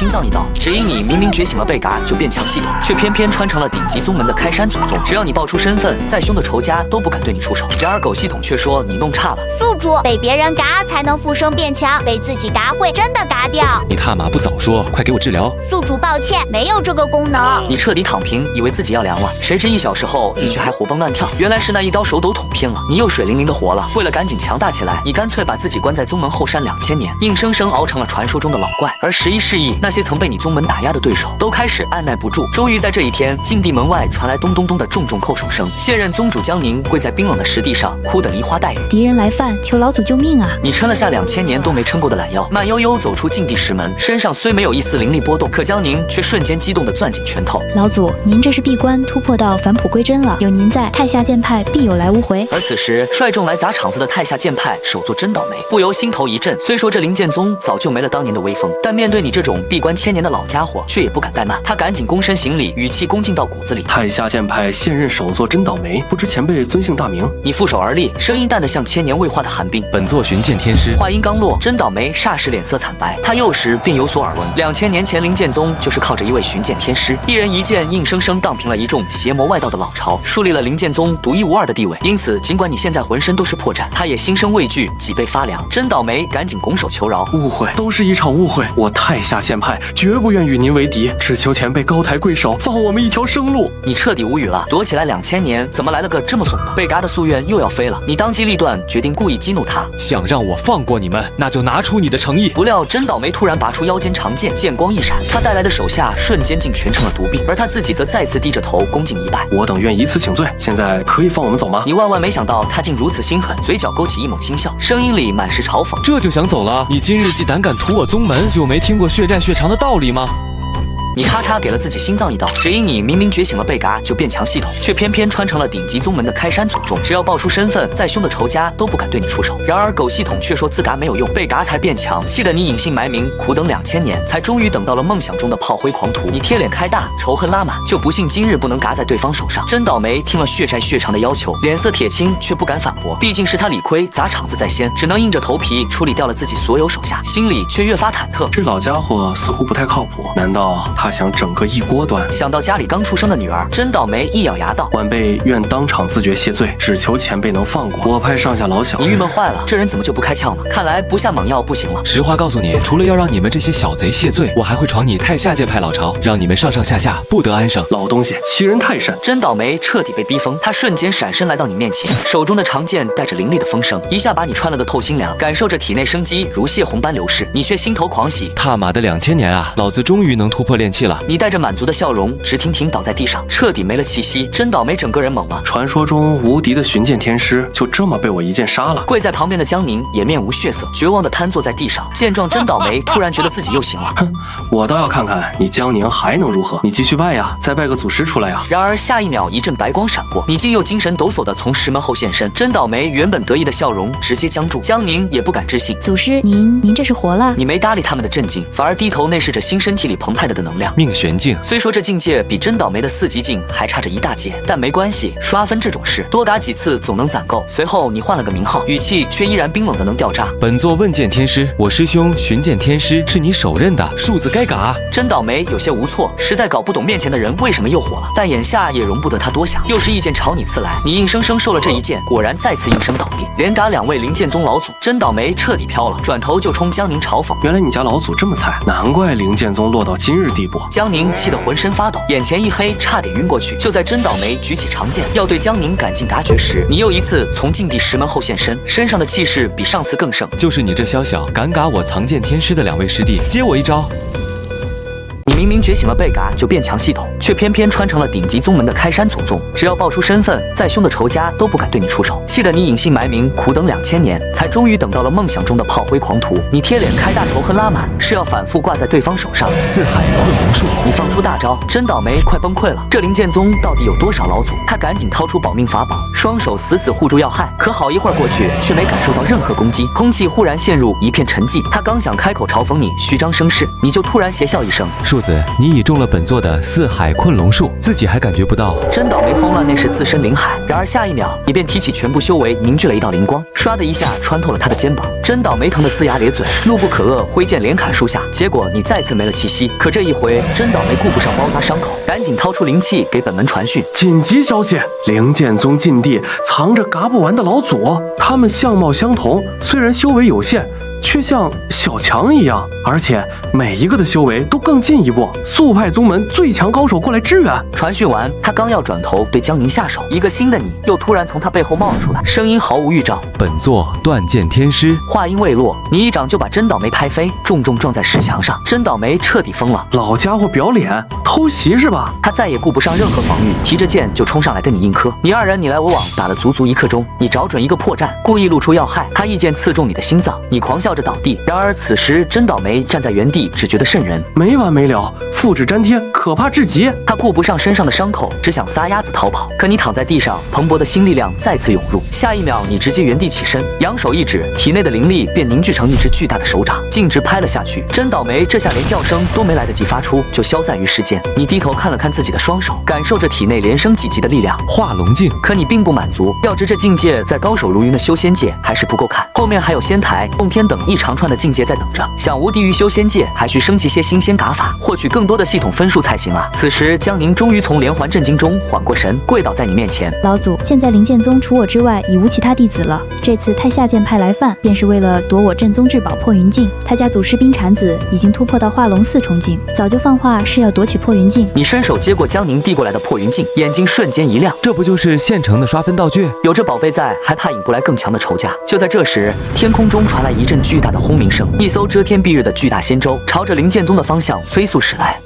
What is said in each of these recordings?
心臟一刀，只因你明明覺醒了貝嘎就變強系統，卻偏偏穿成了頂級宗門的開山祖宗。只要你報出身份，再兇的仇家都不敢對你出手。然而狗系統卻說你弄差了，宿主被別人嘎才能復生變強，被自己嘎會真的嘎掉。你他媽不早說，快給我治療！宿主抱歉，沒有這個功能。你徹底躺平，以為自己要涼了，誰知1小時後你卻還活蹦亂跳，原來是那一刀手抖捅偏了，你又水靈靈的活了。為了趕緊強大起來，你乾脆把自己關在宗門後山2000年，硬生生熬成了傳說中的老怪。而時移世易，那些曾被你宗門打壓的對手都開始按捺不住。終於在這一天，禁地門外傳來咚咚咚的重重叩首聲，現任宗主江寧跪在冰冷的石地上，哭得梨花帶雨。敵人來犯，求老祖救命啊！你撐了下2000年都沒撐過的懶腰，慢悠悠走出禁地石門，身上雖沒有一絲靈力波動，可江寧卻瞬間激動地攥緊拳頭。老祖，您這是閉關突破到返璞歸真了，有您在，太下劍派必有來無回。而此時率眾來砸場子的太下劍派首座真倒霉，不由心頭一震。雖說這靈劍宗早就沒了當年的威風，但面對你這種閉關1000年的老家伙，卻也不敢怠慢。他趕緊躬身行禮，語氣恭敬到骨子裡。太下劍派現任首座真倒霉，不知前輩尊姓大名？你负手而立，聲音淡得像千年未化的寒冰。本座巡劍天師。話音剛落，真倒霉霎時臉色慘白。他幼時便有所耳聞，2000年前靈劍宗就是靠着一位巡劍天師，一人一劍，硬生生蕩平了一众邪魔外道的老巢，樹立了靈劍宗獨一無二的地位。因此，儘管你現在渾身都是破绽，他也心生畏懼，脊背發涼。真倒霉趕緊拱手求饒：誤會，都是一場誤會，我太下劍派絕不願與您為敵，只求前輩高抬貴手，放我們一條生路。你徹底無語了，躲起來2000年，怎麼來了個這麼慫的？貝嘎的夙願又要飛了，你當機立斷，決定故意激怒他。想讓我放過你們，那就拿出你的誠意。不料真倒霉突然拔出腰間長劍，劍光一閃，他帶來的手下瞬間竟全成了獨臂，而他自己則再次低着頭恭敬一拜。我等願以此請罪，現在可以放我們走嗎？你萬萬沒想到他竟如此心狠，嘴角勾起一抹輕笑，聲音裡滿是嘲諷。這就想走了？你今日既膽敢屠我宗門，就沒聽過血債血償的道理嗎？你咔嚓給了自己心臟一刀，只因你明明覺醒了貝嘎就變強系統，卻偏偏穿成了頂級宗門的開山祖宗。只要報出身份，再兇的仇家都不敢對你出手。然而狗系統卻說自嘎沒有用，貝嘎才變強，氣得你隱姓埋名，苦等2000年，才終於等到了夢想中的炮灰狂徒。你貼臉開大，仇恨拉滿，就不信今日不能嘎在對方手上。真倒霉聽了血債血償的要求，臉色鐵青，卻不敢反駁，畢竟是他理虧，砸場子在先，只能硬着頭皮處理掉了自己所有手下，心裡卻越發忐忑。這老家伙似乎不太靠譜，難道他想整個一鍋端？想到家裡剛出生的女兒，真倒霉一咬牙道：晚輩願當場自覺謝罪，只求前輩能放過我派上下老小。你鬱悶壞了，這人怎麼就不開竅呢？看來不下猛藥不行了。實話告訴你，除了要讓你們這些小賊謝罪，我還會闖你太下界派老巢，讓你們上上下下不得安生。老東西欺人太甚！真倒霉徹底被逼瘋，他瞬間閃身來到你面前，手中的長劍帶着凌厲的風聲，一下把你穿了個透心涼，感受着体內生機如泄洪般流逝，你卻心頭狂喜。他媽的2000年啊，老子終於能突破練氣了！你帶着滿足的笑容，直挺挺倒在地上，徹底沒了气息。真倒霉整個人懵了。傳說中無敵的巡劍天師就這麼被我一劍殺了。跪在旁邊的江寧也面無血色，絕望地癱坐在地上。見狀，真倒霉突然覺得自己又行了。哼，我倒要看看你江寧還能如何。你繼續拜呀，再拜個祖師出來呀。然而下一秒，一陣白光閃過，你竟又精神抖擻地從石門後現身。真倒霉原本得意的笑容直接僵住，江寧也不敢置信。祖師，您这是活了？你沒搭理他们的震驚，反而低頭內視着新身體裡澎湃的能量。命玄境，雖說這境界比真倒霉的4級境還差着一大截，但沒關係，刷分這種事多打幾次總能攢夠。隨後你換了個名號，語氣卻依然冰冷的能掉渣。本座問劍天師，我師兄巡劍天師是你手刃的，數字該嘎。真倒霉有些無措，實在搞不懂面前的人為什麼又火了，但眼下也容不得他多想，又是一劍朝你刺來，你硬生生受了這一劍，果然再次應聲倒地，連嘎2位靈劍宗老祖。真倒霉徹底飄了，轉頭就衝江寧嘲諷：原來你家老祖這麼菜，難怪靈劍宗落到今日地步。江寧氣得渾身發抖，眼前一黑，差點暈過去。就在真倒霉舉起長劍要對江寧趕盡嘎絕時，你又一次從禁地石門後現身，身上的氣勢比上次更盛。就是你這小小敢嘎我藏劍天師的2位師弟，接我一招。你明明覺醒了貝嘎就變強系統，卻偏偏穿成了頂級宗門的開山祖宗。只要報出身份，再兇的仇家都不敢對你出手，氣得你隱姓埋名，苦等2000年，才終於等到了夢想中的炮灰狂徒。你貼臉開大，仇恨拉滿，是要反覆掛在對方手上。四海混靈術，你放出大招，真倒霉快崩潰了。這靈劍宗到底有多少老祖？他趕緊掏出保命法寶，雙手死死護住要害。可好一會兒過去，卻沒感受到任何攻擊，空氣忽然陷入一片沉寂。他剛想開口嘲諷你虛張聲勢，你就突然邪笑一聲。庶子，你已中了本座的四海困龙术，自己还感觉不到。真倒霉，慌乱那时自身临海，然而下一秒你便提起全部修为，凝聚了一道灵光，唰的一下穿透了他的肩膀。真倒霉疼得龇牙咧嘴，怒不可遏，挥剑连砍数下，结果你再次没了气息。可这一回，真倒霉顾不上包扎傷口，趕緊掏出靈器給本門傳訊。緊急消息！靈劍宗禁地藏着嘎不完的老祖，他們相貌相同，雖然修為有限，卻像小強一樣，而且每一個的修為都更進一步。速派宗門最強高手過來支援。傳訊完，他剛要轉頭對江寧下手，一個新的你又突然從他背後冒了出來，聲音毫無預兆：“本座斷劍天師。”話音未落，你一掌就把真倒霉拍飛，重重撞在石牆上。真倒霉徹底瘋了，老家伙表臉，偷襲是吧？他再也顧不上任何防禦，提着劍就衝上來跟你硬磕。你二人你來我往，打了足足1刻鐘，你找準一個破绽，故意露出要害，他一劍刺中你的心臟，你狂笑着倒地。然而此時真倒霉站在原地，只覺得瘆人，沒完沒了，複製粘貼，可怕至極。他顧不上身上的傷口，只想撒丫子逃跑。可你躺在地上，蓬勃的新力量再次湧入，下一秒你直接原地起身，揚手一指，體內的靈力便凝聚成一隻巨大的手掌，徑直拍了下去。真倒霉這下連叫聲都沒來得及發出，就消散於世間。你低頭看了看自己的雙手，感受着體內連升幾級的力量，化龍境。可你並不滿足，要知這境界在高手如雲的修仙界還是不夠看，後面還有仙台、洞天等一長串的境界在等着。想無敵於修仙界，還需升級些新鮮嘎法，獲取更多的系統分數才行啊。此時江寧終於從連環震驚中緩過神，跪倒在你面前。老祖，現在靈劍宗除我之外已無其他弟子了。這次太下劍派來犯，便是為了奪我鎮宗至寶破雲鏡。他家祖師冰鏟子已經突破到化龍4重境，早就放話是要奪取破雲鏡。你伸手接過江寧遞過來的破雲鏡，眼睛瞬間一亮，這不就是現成的刷分道具？有這寶貝在，還怕引不來更強的仇家？就在這時，天空中傳來一陣巨大的轟鳴聲，一艘遮天蔽日的巨大仙舟朝着靈劍宗的方向飛速駛來。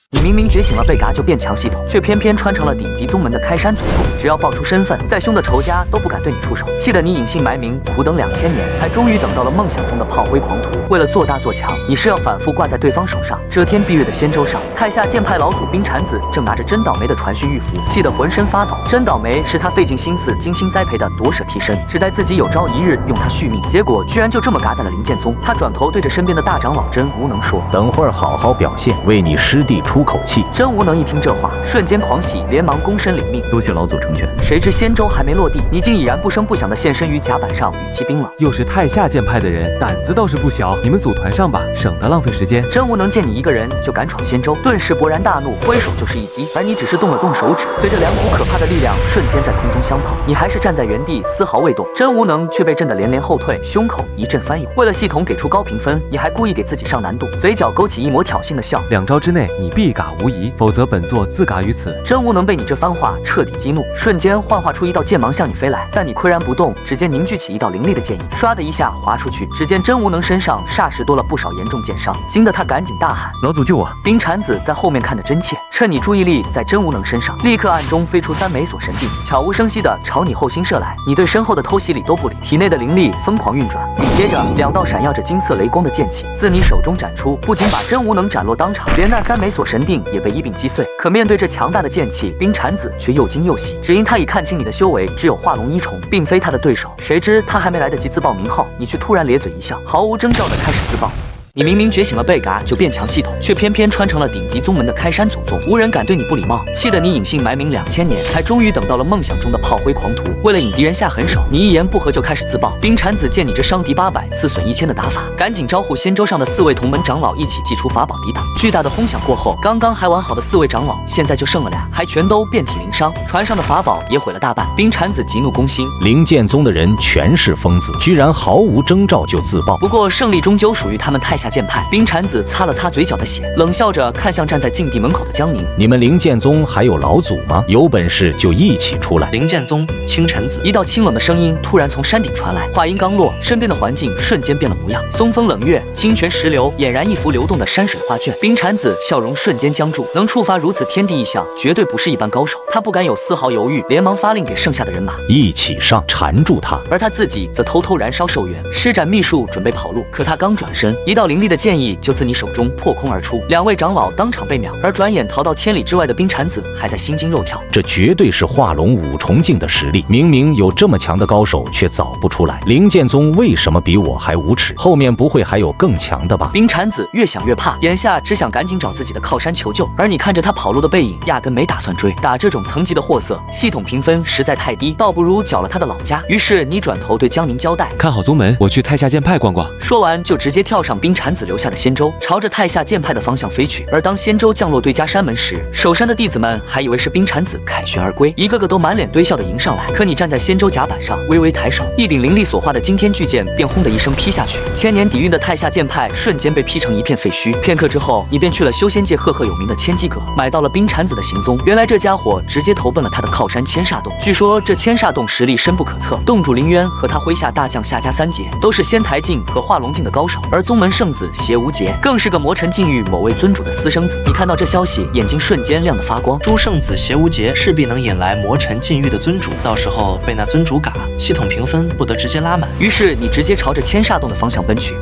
你明明覺醒了貝嘎就變強系統，卻偏偏穿成了頂級宗門的開山祖宗。只要報出身份，再兇的仇家都不敢對你出手，氣得你隱姓埋名，苦等2000年，才終於等到了夢想中的炮灰狂徒。為了做大做強，你是要反覆掛在對方手上。遮天蔽日的仙舟上，太下劍派老祖冰鏟子正拿着真倒霉的傳訊玉符，氣得渾身發抖。真倒霉是他費盡心思精心栽培的奪舍替身，只待自己有朝一日用他續命，結果居然就這麼嘎在了靈劍宗。他轉頭對着身邊的大長老真無能說：“等會兒好好表現，為你師弟出口氣。”真無能一聽這話，瞬間狂喜，連忙躬身領命，多謝老祖成全。誰知仙舟還沒落地，你竟已然不聲不響地現身於甲板上，與其冰冷。又是太下劍派的人，膽子倒是不小，你們組團上吧，省得浪費時間。真無能見你一個人就敢闖仙舟，頓時勃然大怒，揮手就是一擊，而你只是動了動手指，隨着2股可怕的力量瞬間在空中相碰，你還是站在原地絲毫未動。真無能卻被震得連連後退，胸口一陣翻湧。為了系統給出高評分，你還故意給自己上難度，嘴角勾起一抹挑釁的笑。2招之內你必嘎無疑，否則本座自嘎於此。真無能被你這番話徹底激怒，瞬間幻化出一道劍芒向你飛來，但你巋然不動，指尖凝聚起一道凌厲的劍影，唰的一下劃出去，只見真無能身上霎時多了不少嚴重劍傷，驚得他趕緊大喊：“老祖救我！”冰鏟子在後面看得真切，趁你注意力在真無能身上，立刻暗中飛出3枚鎖神鐮，悄無聲息地朝你後心射來。你對身後的偷襲禮都不理，體內的靈力瘋狂運轉，緊接着2道閃耀着金色雷光的劍氣自你手中斬出，不僅把真無能斬落當場，連那3枚鎖神鐮也被一併擊碎。可面對這強大的劍氣，冰鏟子卻又驚又喜，只因他已看清你的修為只有化龍1重，並非他的對手。誰知他還沒來得及自報名號，你卻突然咧嘴一笑，毫無徵兆地開始自爆。你明明覺醒了貝嘎就變強系統，卻偏偏穿成了頂級宗門的開山祖宗，無人敢對你不禮貌，氣得你隱姓埋名2000年，才終於等到了夢想中的炮灰狂徒。為了引敵人下狠手，你一言不合就開始自爆。冰鏟子見你這傷敵800、自損1000的打法，趕緊招呼仙舟上的4位同門長老一起祭出法寶抵擋。巨大的轟響過後，剛剛還完好的4位長老，現在就剩了2，還全都遍體鱗傷，船上的法寶也毀了大半。冰鏟子急怒攻心，靈劍宗的人全是瘋子，居然毫無徵兆就自爆。不過勝利終究屬於他們太下劍派。冰鏟子擦了擦嘴角的血，冷笑着看向站在禁地門口的江寧：“你們靈劍宗還有老祖嗎？有本事就一起出來！”靈劍宗清晨子，一道清冷的聲音突然從山頂傳來。話音剛落，身邊的環境瞬間變了模樣，松風冷月，清泉石流，俨然一幅流動的山水畫卷。冰鏟子笑容瞬間僵住，能觸發如此天地異象，絕對不是一般高手。他不敢有絲毫猶豫，連忙發令給剩下的人馬一起上，纏住他。而他自己則偷偷燃燒壽元，施展秘術準備跑路。可他剛轉身，一道靈凌厲的剑意就自你手中破空而出，两位长老当场被秒，而转眼逃到千里之外的冰蝉子还在心惊肉跳。这绝对是化龙五重境的實力，明明有這麼強的高手，卻找不出來。靈劍宗為什麼比我還無恥？後面不會還有更強的吧？冰蝉子越想越怕，眼下只想趕緊找自己的靠山求救。而你看着他跑路的背影，壓根沒打算追。打這種層級的貨色，系統評分實在太低，倒不如繳了他的老家。於是你轉頭對江寧交代：看好宗門，我去太下劍派逛逛。說完就直接跳上冰蝉子留下的仙舟，朝着太下劍派的方向飛去。而當仙舟降落对家山門時，守山的弟子們還以為是冰蝉子凱旋而歸，一個個都滿臉堆笑的迎上來。可你站在仙舟甲板上，微微抬手，一柄凌厲所化的驚天巨劍便轟的一聲劈下去，千年底蘊的太下劍派瞬間被劈成一片廢墟。片刻之後，你便去了修仙界赫赫有名的千機閣，買到了冰蝉子的行蹤。原來這家伙直接投奔了他的靠山千煞洞。據說這千煞洞實力深不可測，洞主凌淵和他麾下大將夏家三傑都是仙台境和化龍境的高手，而宗門圣子邪无劫更是個魔塵境域某位尊主的私生子。你看到這消息，眼睛瞬間亮得發光。諸聖子邪無劫勢必能引來魔塵禁域的尊主，到時候被那尊主嘎，系統評分不得直接拉滿。於是你直接朝着千煞洞的方向奔去。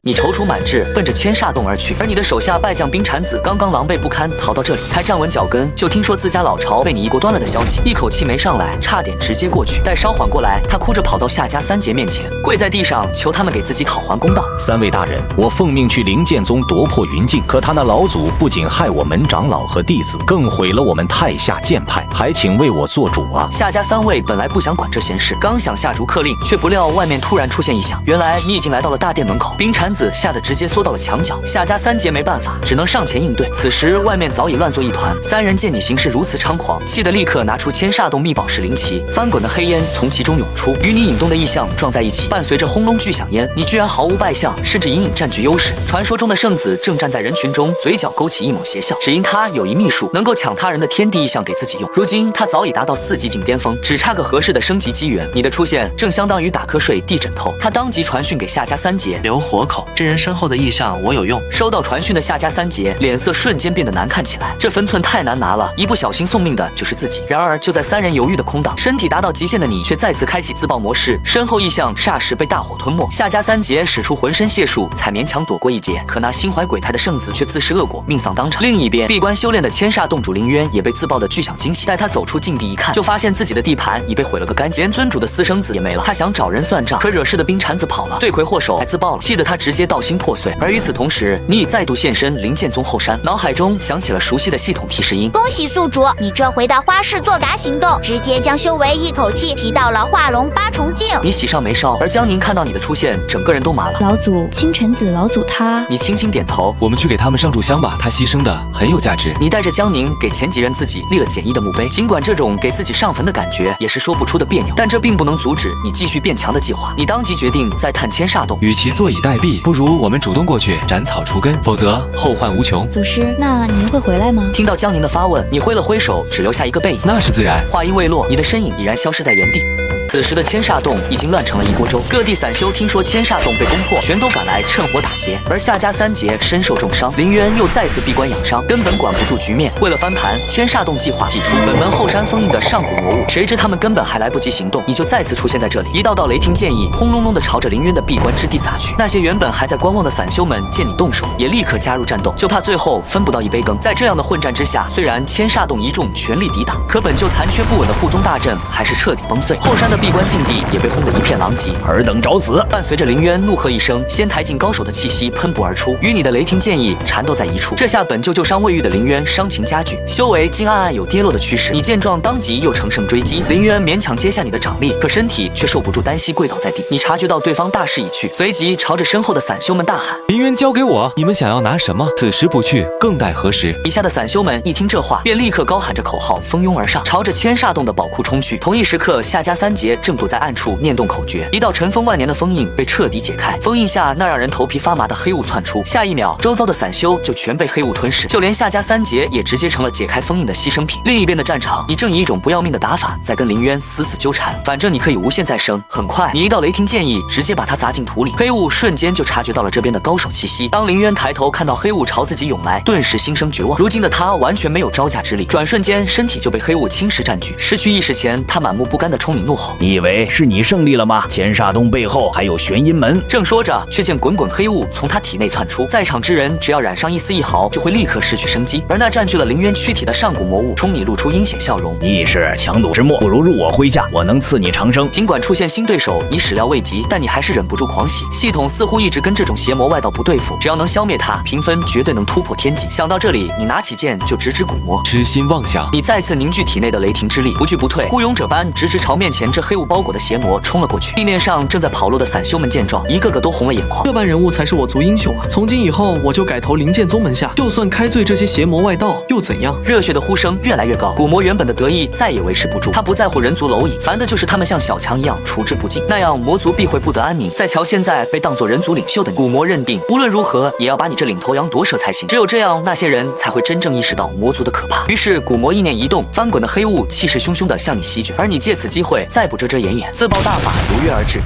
你踌躇滿志，奔着千煞洞而去，而你的手下敗將冰蝉子剛剛狼狽不堪逃到這裡，才站穩腳跟，就聽說自家老巢被你一鍋端了的消息，一口氣沒上來，差點直接過去。待稍緩過來，他哭着跑到夏家三傑面前，跪在地上求他們給自己討還公道。三位大人，我奉命去靈劍宗奪破雲境，可他那老祖不僅害我門長老和弟子，更毀了我們太下劍派，還請為我做主啊！夏家三位本來不想管這閒事，剛想下逐客令，卻不料外面突然出現異象，原來你已經來到了大殿門口。冰蝉子嚇得直接縮到了牆角，夏家三傑沒辦法，只能上前應對。此時外面早已亂作一團，三人見你行事如此猖狂，氣得立刻拿出千煞洞秘寶石靈旗，翻滾的黑煙從其中湧出，與你引動的異象撞在一起，伴隨着轟隆巨響煙，你居然毫無敗相，甚至隱隱佔據優勢。傳說中的聖子正站在人群中，嘴角勾起一抹邪笑，只因他有一秘術，能夠搶他人的天地異象給自己用。如今他早已達到4級境巔峰，只差個合適的升級機緣。你的出現正相當於打瞌睡地枕頭。他當即傳訊給夏家三傑，留活口，這人身後的異象我有用。收到傳訊的夏家三傑臉色瞬間變得難看起來，這分寸太難拿了，一不小心送命的就是自己。然而就在三人猶豫的空檔，身體達到極限的你卻再次開啟自爆模式，身後異象霎時被大火吞沒。夏家三傑使出渾身解數才勉強躲過一劫，可那心懷鬼胎的聖子卻自食惡果，命喪當場。另一邊閉關修煉的千煞洞主凌淵也被自爆的巨響驚醒，待他走出禁地一看，就發現自己的地盤已被毀了個乾淨，連尊主的私生子也沒了。他想找人算賬，可惹事的冰蝉子跑了，罪魁禍首還自爆了，氣得他直接道心破碎。而與此同時，你已再度現身靈劍宗後山，腦海中響起了熟悉的系統提示音。恭喜宿主，你這回的花式作嘎行動，直接將修為一口氣提到了化龍8重境。你喜上眉梢，而江寧看到你的出現，整個人都麻了。老祖，青尘子老祖他……你輕輕點頭，我們去給他們上炷香吧，他犧牲的很有價值。你帶着江寧給前幾任自己立了簡易的墓碑，儘管這種給自己上墳的感覺也是說不出的別扭，但這並不能阻止你繼續變強的計劃。你當即決定再探千煞洞，與其坐以待斃，不如我們主動過去斬草除根，否則後患無窮。祖師，那您會回來嗎？聽到江寧的發問，你揮了揮手，只留下一個背影。那是自然。話音未落，你的身影已然消失在原地。此時的千煞洞已經亂成了一鍋粥，各地散修聽說千煞洞被攻破，全都趕來趁火打劫。而夏家三傑身受重傷，凌淵又再次閉關養傷，根本管不住局面。為了翻盤，千煞洞計劃祭出本門後山封印的上古魔物，誰知他們根本還來不及行動，你就再次出現在這裡，一道道雷霆劍意轟隆隆地朝着凌淵的閉關之地砸去。那些原本還在觀望的散修們見你動手，也立刻加入戰鬥，就怕最後分不到一杯羹。在這樣的混戰之下，雖然千煞洞一眾全力抵擋，可本就殘缺不穩的護宗大陣還是徹底崩碎，後山的閉關禁地也被轟得一片狼藉，爾等找死！伴隨着凌淵怒喝一聲，仙台境高手的氣息噴薄而出，與你的雷霆劍意纏鬥在一處。這下本就舊傷未癒的凌淵傷情加劇，修為竟暗暗有跌落的趨勢。你見狀，當即又乘勝追擊，凌淵勉強接下你的掌力，可身體卻受不住，單膝跪倒在地。你察覺到對方大勢已去，隨即朝着身後的散修們大喊：“凌淵交給我！你們想要拿什麼？此時不去，更待何時？”以下的散修們一听這話，便立刻高喊着口號，蜂擁而上，朝着千煞洞的寶庫衝去。同一時刻，夏家三傑正躲在暗處念動口訣，一道塵封萬年的封印被徹底解開。封印下那讓人頭皮發麻的黑霧竄出，下一秒，周遭的散修就全被黑霧吞噬，就連夏家三傑也直接成了解開封印的犧牲品。另一邊的戰場，你正以一種不要命的打法在跟凌淵死死糾纏，反正你可以無限再生。很快，你一道雷霆劍意直接把他砸進土裡，黑霧瞬間就察覺到了這邊的高手氣息。當凌淵抬頭看到黑霧朝自己湧來，頓時心生絕望。如今的他完全沒有招架之力，轉瞬間身體就被黑霧侵蝕佔據。失去意識前，他滿目不甘地衝你怒吼：“你以為是你勝利了嗎？千煞洞背後還有玄陰門。正說着，卻見滾滾黑霧從他體內竄出，在場之人只要染上一絲一毫，就會立刻失去生機。而那佔據了凌淵軀體的上古魔物，衝你露出陰險笑容。你已是强弩之末，不如入我麾下，我能賜你長生。儘管出現新對手，你始料未及，但你還是忍不住狂喜。系統似乎一直跟這種邪魔外道不對付，只要能消滅它，評分絕對能突破天際。想到這裡，你拿起劍就直指古魔。痴心妄想！你再次凝聚體內的雷霆之力，不懼不退，孤勇者般直直朝面前這黑霧包裹的邪魔衝了過去。地面上正在跑路的散修們見狀，一個個都紅了眼眶。這般人物才是我族英雄啊！從今以後，我就改投靈劍宗門下，就算開罪這些邪魔外道又怎樣？熱血的呼聲越來越高，古魔原本的得意再也維持不住，他不在乎人族螻蟻，煩的就是他們像小强一樣除之不盡，那樣魔族必會不得安寧。再瞧現在被當作人族領袖的你，古魔認定無論如何也要把你這領頭羊奪舍才行，只有這樣，那些人才會真正意識到魔族的可怕。於是古魔意念一動，翻滾的黑霧氣勢洶洶地向你席捲，而你借此機會再不遮遮掩掩，自爆大法如約而至。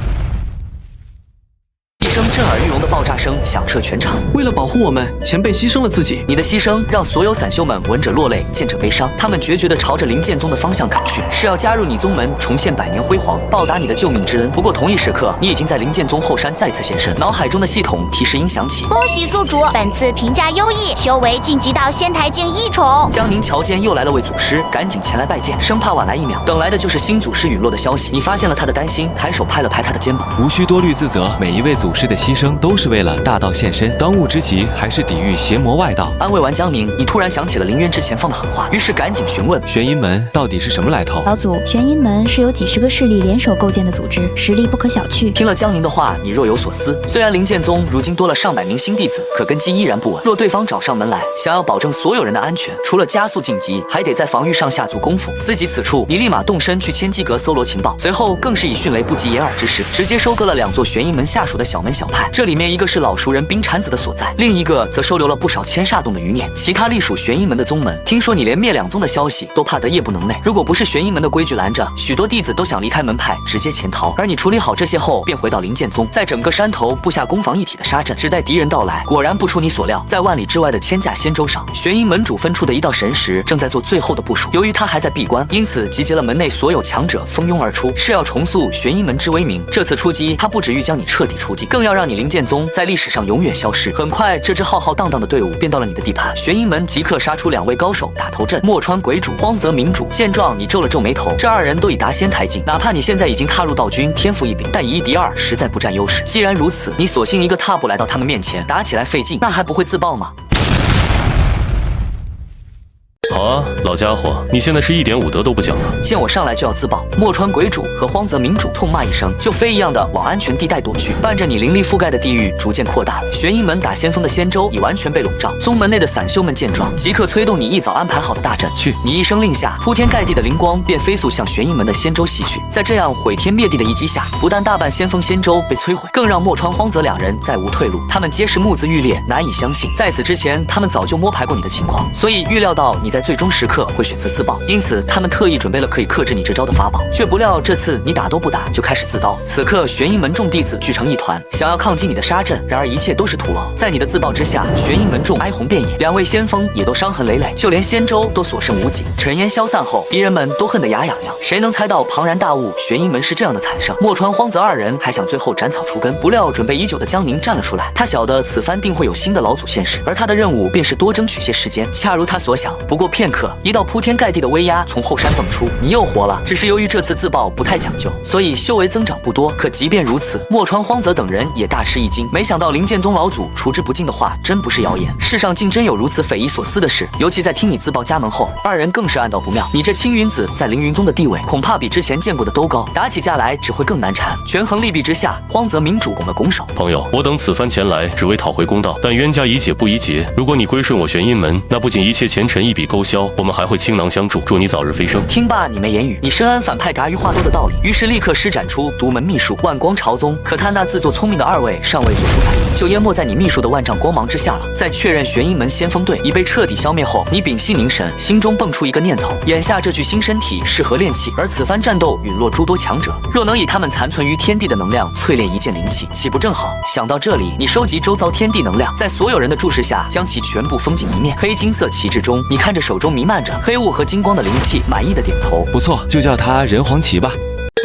一声震耳欲聾的爆炸声響徹全場。為了保護我們，前輩犧牲了自己。你的犧牲讓所有散修們聞者落淚，見者悲傷。他們決絕地朝着靈劍宗的方向趕去，是要加入你宗門，重現百年輝煌，報答你的救命之恩。不过同一時刻，你已經在靈劍宗後山再次現身，腦海中的系統提示音響起：恭喜宿主，本次評價優異，修為晉級到仙台境1重。江寧瞧見又來了位祖師，趕緊前來拜見，生怕晚來一秒。等來的就是新祖師隕落的消息。你發現了他的擔心，抬手拍了拍他的肩膀，無需多慮自責，每一位祖師的犧牲都是為了大道獻身，當務之急還是抵禦邪魔外道。安慰完江寧，你突然想起了凌淵之前放的狠話，於是趕緊詢問：玄陰門到底是什麼來頭？老祖，玄陰門是由幾十個勢力聯手構建的組織，實力不可小覷。聽了江寧的話，你若有所思。雖然靈劍宗如今多了上百名新弟子，可根基依然不穩。若對方找上門來，想要保證所有人的安全，除了加速晉級，還得在防禦上下足功夫。思及此處，你立馬動身去千機閣搜羅情報，隨後更是以迅雷不及掩耳之勢，直接收割了2座玄陰門下屬的小門小派。這裡面一個是老熟人冰產子的所在，另一個則收留了不少千煞洞的餘孽。其他隸屬玄陰門的宗門，聽說你連滅2宗的消息都怕得夜不能寐。如果不是玄陰門的規矩攔着，許多弟子都想離開門派，直接潛逃。而你處理好這些後，便回到靈劍宗，在整個山頭布下攻防一體的殺陣，只待敵人到來。果然不出你所料，在萬里之外的千甲仙舟上，玄陰門主分出的一道神石正在做最後的部署。由于他還在閉關，因此集結了門內所有強者，蜂擁而出，是要重塑玄陰門之威名。這次出擊，他不止欲將你徹底除盡，更要讓你靈劍宗在歷史上永遠消失。很快，這支浩浩蕩蕩的隊伍便到了你的地盤。玄陰門即刻殺出2位高手打頭陣，墨川鬼主、荒澤明主。見狀，你皺了皺眉頭，這2人都已達仙台境，哪怕你現在已經踏入道軍，天賦異稟，但以1敵2實在不占優勢。既然如此，你索性一個踏步來到他們面前，打起來費勁，那還不會自爆嗎？好啊，老家伙，你現在是一點武德都不講了。見我上來就要自爆，墨川鬼主和荒澤明主痛罵一聲，就飛一樣的往安全地帶躲去。伴着你靈力覆蓋的地域逐漸擴大，玄陰門打先鋒的仙舟已完全被籠罩。宗門內的散修們見狀，即刻催動你一早安排好的大陣。去！你一聲令下，鋪天蓋地的靈光便飛速向玄陰門的仙舟襲去。在這樣毀天滅地的一擊下，不但大半先鋒仙舟被摧毀，更讓墨川、荒澤2人再無退路。他們皆是目眦欲裂，難以相信。在此之前，他們早就摸排過你的情況，所以預料到你在最終時刻會選擇自爆，因此他們特意準備了可以克制你這招的法寶。卻不料這次你打都不打就開始自刀。此刻玄陰門眾弟子聚成一團，想要抗擊你的殺陣，然而一切都是徒勞。在你的自爆之下，玄陰門眾哀鴻遍野，2位先鋒也都傷痕累累，就連仙舟都所剩無幾。塵煙消散後，敵人們都恨得牙癢癢。誰能猜到龐然大物玄陰門是這樣的慘勝？墨川、荒澤2人還想最後斬草除根，不料準備已久的江寧站了出來。他曉得此番定會有新的老祖現世，而他的任務便是多爭取些時間。恰如他所想，不過片刻，一道鋪天蓋地的威壓從後山蹦出，你又活了。只是由於這次自爆不太講究，所以修為增長不多。可即便如此，墨川、荒澤等人也大吃一驚。沒想到靈劍宗老祖除之不盡的話真不是謠言，世上竟真有如此匪夷所思的事。尤其在聽你自爆家門後，2人更是暗道不妙。你這青雲子在凌雲宗的地位恐怕比之前見過的都高，打起架來只會更難纏。權衡利弊之下，荒澤明主拱了拱手：朋友，我等此番前來只為討回公道，但冤家宜解不宜結。如果你歸順我玄陰門，那不僅一切前塵一筆勾銷，我們還會傾囊相助，祝你早日飛升。聽罷你沒言語，你深諳反派嘎於話多的道理，於是立刻施展出獨門秘術萬光朝宗。可他那自作聰明的2位尚未做出反應，就淹沒在你秘術的萬丈光芒之下了。在確認玄陰門先鋒隊已被徹底消滅後，你屏息凝神，心中蹦出一個念頭：眼下這具新身體適合練氣，而此番戰鬥隕落諸多強者，若能以他們殘存於天地的能量淬煉一件靈氣，豈不正好？想到這裡，你收集周遭天地能量，在所有人的注視下，將其全部封進一面黑金色旗幟中。你看着手中彌漫着黑霧和金光的靈氣，滿意的點頭。不錯，就叫他人皇旗吧。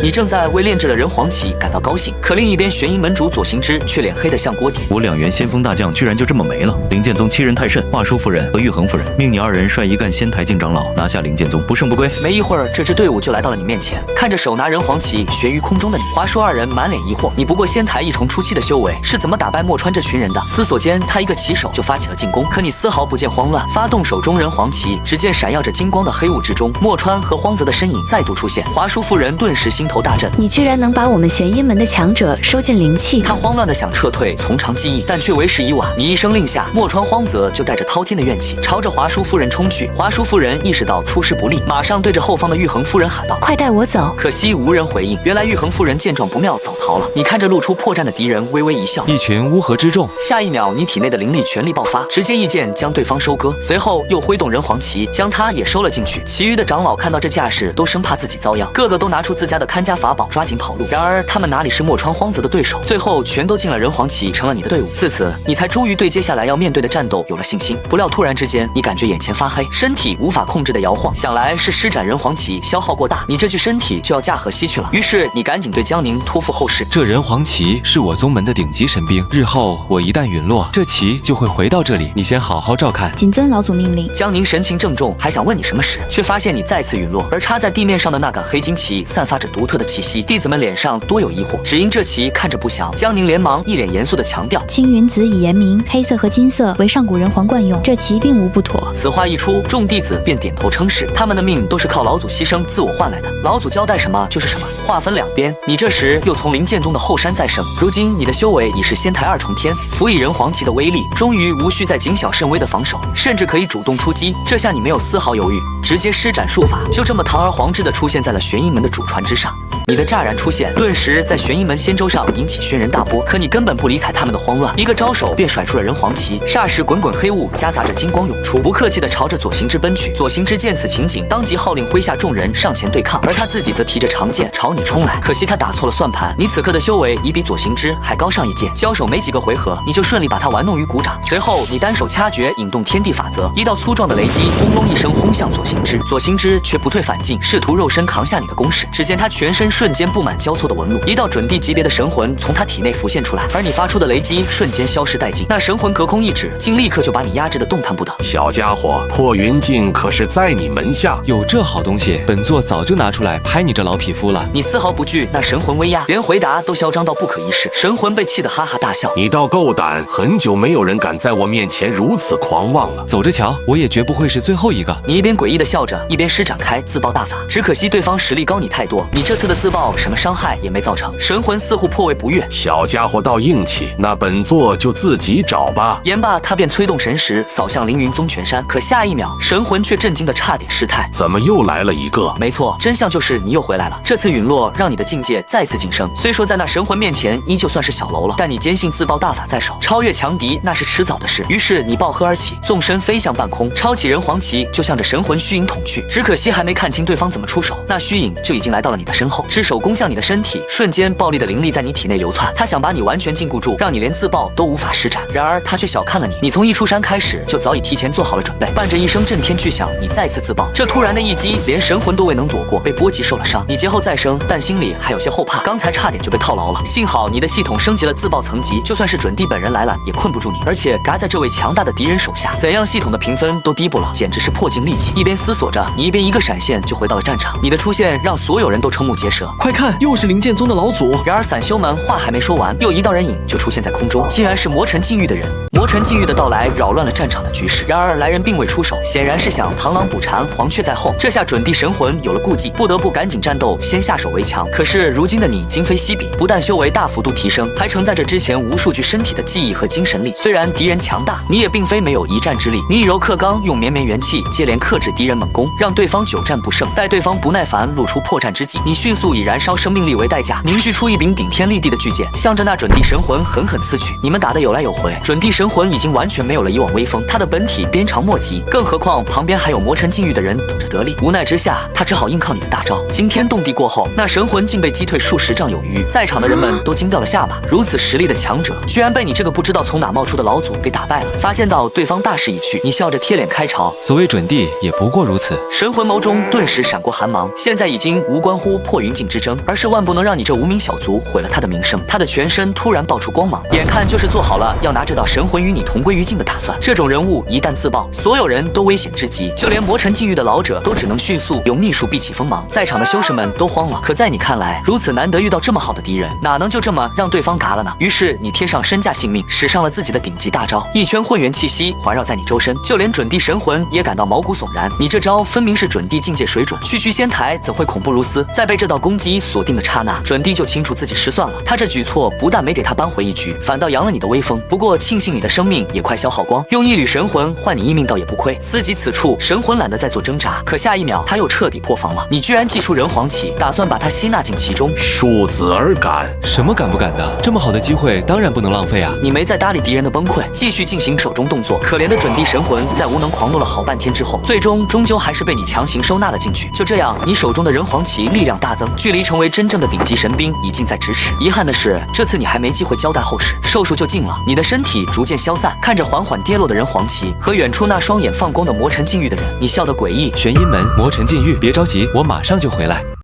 你正在为煉制了人皇旗感到高興，可另一邊玄陰門主左行之卻臉黑得像鍋底。我2員先鋒大將居然就這麼沒了。靈劍宗7人太甚，華叔夫人和玉衡夫人命你2人率一幹仙台境長老拿下靈劍宗，不勝不歸。沒一會兒，這支隊伍就來到了你面前，看着手拿人皇旗懸於空中的你，華叔2人滿臉疑惑，你不過仙台一重初期的修為，是怎麼打敗墨川這群人的？思索間，他一個起手就發起了進攻，可你絲毫不見慌亂，發動手中人皇旗，只見閃耀着金光的黑霧之中，墨川和荒澤的身影再度出現。華叔夫人頓時心頭大震，你居然能把我們玄陰門的強者收進靈氣！他慌亂地想撤退，從長計議，但卻為時已晚。你一聲令下，墨川、荒澤就帶着滔天的怨氣朝着華叔夫人衝去。華叔夫人意識到出師不利，馬上對着後方的玉衡夫人喊道：“快帶我走！”可惜無人回應。原來玉衡夫人見狀不妙，早逃了。你看着露出破绽的敵人，微微一笑。一群烏合之眾。下一秒，你體內的靈力全力爆發，直接一劍將對方收割，隨後又揮動人皇旗，將他也收了進去。其餘的長老看到這架勢，都生怕自己遭殃，個個都拿出自家的看家法寶，抓緊跑路。然而他們哪裡是墨川、荒澤的對手，最後全都進了人皇旗，成了你的隊伍。自此，你才終於對接下來要面對的戰鬥有了信心。不料突然之間，你感覺眼前發黑，身體無法控制的搖晃，想來是施展人皇旗消耗過大，你這具身體就要駕河西去了。於是你趕緊對江寧托付後事。這人皇旗是我宗門的頂級神兵，日後我一旦隕落，這旗就會回到這裡，你先好好照看。謹遵老祖命令。江寧神情鄭重，還想問你什麼時，卻發現你再次隕落，而插在地面上的那杆黑金旗散發着獨特的氣息，弟子們臉上多有疑惑，只因這旗看着不祥。江寧連忙一臉嚴肅地強調：青雲子已言明，黑色和金色為上古人皇慣用，這旗並無不妥。此話一出，眾弟子便點頭稱是，他們的命都是靠老祖犧牲自我換來的，老祖交代什麼就是什麼。話分兩邊，你這時又從靈劍宗的後山再生，如今你的修為已是仙台2重天，輔以人皇旗的威力，終於無需再謹小慎微的防守，甚至可以主動出擊。這下你沒有絲毫猶豫，直接施展術法，就這麼堂而皇之地出現在了玄陰門的主船之上。你的乍然出現，頓時在玄陰門仙州上引起軒然大波。可你根本不理睬他們的慌亂，一個招手便甩出了人皇旗，霎時滾滾黑霧夾雜着金光湧出，不客氣地朝着左行之奔去。左行之見此情景，當即號令麾下眾人上前對抗，而他自己則提着長劍朝你衝來。可惜他打錯了算盤，你此刻的修為已比左行之還高上一階，交手沒幾個回合，你就順利把他玩弄於股掌。隨後你單手掐訣，引動天地法則，一道粗壯的雷擊轟隆一聲轟向左行之，左行之卻不退反進，試圖肉身扛下你的攻勢。只見他全身瞬間布滿交錯的紋路，一道準地級別的神魂從他體內浮現出來，而你發出的雷擊瞬間消失殆盡。那神魂隔空一指，竟立刻就把你壓制得動彈不得。小家伙，破雲鏡可是在你門下？有這好東西，本座早就拿出來拍你這老匹夫了。你絲毫不懼那神魂威壓，連回答都囂張到不可一世。神魂被氣得哈哈大笑。你倒夠膽，很久沒有人敢在我面前如此狂妄了。走着瞧，我也絕不會是最後一個。你一邊詭異地笑着，一邊施展開自爆大法。只可惜對方實力高你太多，你這次的自爆什麼傷害也沒造成，神魂似乎頗為不悅。小家伙倒硬氣，那本座就自己找吧。言罷，他便催動神石掃向凌雲宗全山，可下一秒，神魂卻震驚得差點失態。怎麼又來了一個？沒錯，真相就是你又回來了。這次隕落讓你的境界再次晉升，雖說在那神魂面前依舊算是小嘍了，但你堅信自爆大法在手，超越強敵那是遲早的事。於是你暴喝而起，縱身飛向半空，抄起人皇旗就向着神魂虛影捅去。只可惜還沒看清對方怎麼出手，那虛影就已經來到了你的身後，只手攻向你的身體，瞬間暴力的靈力在你體內流竄，他想把你完全禁锢住，讓你連自爆都無法施展。然而他卻小看了你，你從一出山開始就早已提前做好了準備。伴着一聲震天巨響，你再次自爆，這突然的一擊連神魂都未能躲過，被波及受了傷。你劫後再生，但心裡還有些後怕，剛才差點就被套牢了。幸好你的系統升級了自爆層級，就算是準帝本人來了也困不住你，而且夾在這位強大的敵人手下，怎樣系統的評分都低不了，簡直是破鏡利己。一邊思索着，你一邊一個閃現就回到了戰場。你的出現讓所有人都瞠目結舌，快看，又是靈劍宗的老祖。然而散修們話還沒說完，又一道人影就出現在空中，竟然是魔塵禁欲的人。魔塵禁欲的到來擾亂了戰場的局勢，然而來人並未出手，顯然是想螳螂捕蟬，黃雀在後。這下準帝神魂有了顧忌，不得不趕緊戰鬥，先下手為強。可是如今的你今非昔比，不但修為大幅度提升，還承載着之前無數具身體的記憶和精神力。雖然敵人強大，你也並非沒有一戰之力。你以柔克剛，用綿綿元氣接連克制敵人猛攻，讓對方久戰不勝。待對方不耐煩露出破綻之際，你迅速以燃燒生命力為代價，凝聚出一柄頂天立地的巨劍，向着那準帝神魂狠狠刺去。你們打得有來有回，準帝神魂已經完全没有了以往威風，他的本體鞭長莫及，更何況旁邊還有魔塵禁欲的人等着得利。無奈之下，他只好硬靠你的大招。驚天動地過後，那神魂竟被擊退數十丈有餘，在場的人們都驚掉了下巴。如此實力的強者，居然被你這個不知道從哪冒出的老祖給打敗了。發現到對方大勢已去，你笑着貼臉開朝。所謂準帝也不過如此。神魂眸中頓時閃過寒芒，現在已經無關乎破雲境之爭，而是萬不能讓你這無名小卒毀了他的名聲。他的全身突然爆出光芒，眼看就是做好了要拿這道神魂與你同歸於盡的打算。這種人物一旦自爆，所有人都危險至極，就連魔塵禁域的老者都只能迅速用秘術避起鋒芒。在場的修士們都慌了。可在你看來，如此難得遇到這麼好的敵人，哪能就這麼讓對方嘎了呢？於是你貼上身價性命，使上了自己的頂級大招，一圈混元氣息環繞在你周身，就連準帝神魂也感到毛骨悚然。你這招分明是準帝境界水準，區區仙台怎會恐怖如斯？在被這道攻擊鎖定的剎那，準帝就清楚自己失算了。他這舉措不但沒給他扳回一局，反倒揚了你的威風。不過慶幸你的生命也快消耗光，用一縷神魂換你一命倒也不虧。思及此處，神魂懶得再做掙扎，可下一秒他又徹底破防了。你居然祭出人皇旗，打算把他吸納進其中。恕子而敢，什麼敢不敢的？这麼好的機會當然不能浪費啊！你沒在搭理敵人的崩潰，繼續進行手中動作。可憐的準帝神魂在無能狂怒了好半天之後，最終終究還是被你強行收納了進去。就這樣，你手中的人皇旗力量大增，距離成為真正的頂級神兵已近在咫尺。遺憾的是，這次你還沒機會交代後事，壽數就盡了。你的身體逐漸消散，看着緩緩跌落的人皇旗和遠處那雙眼放光的魔塵禁域的人，你笑得詭異。玄陰門，魔塵禁域，別着急，我馬上就回來。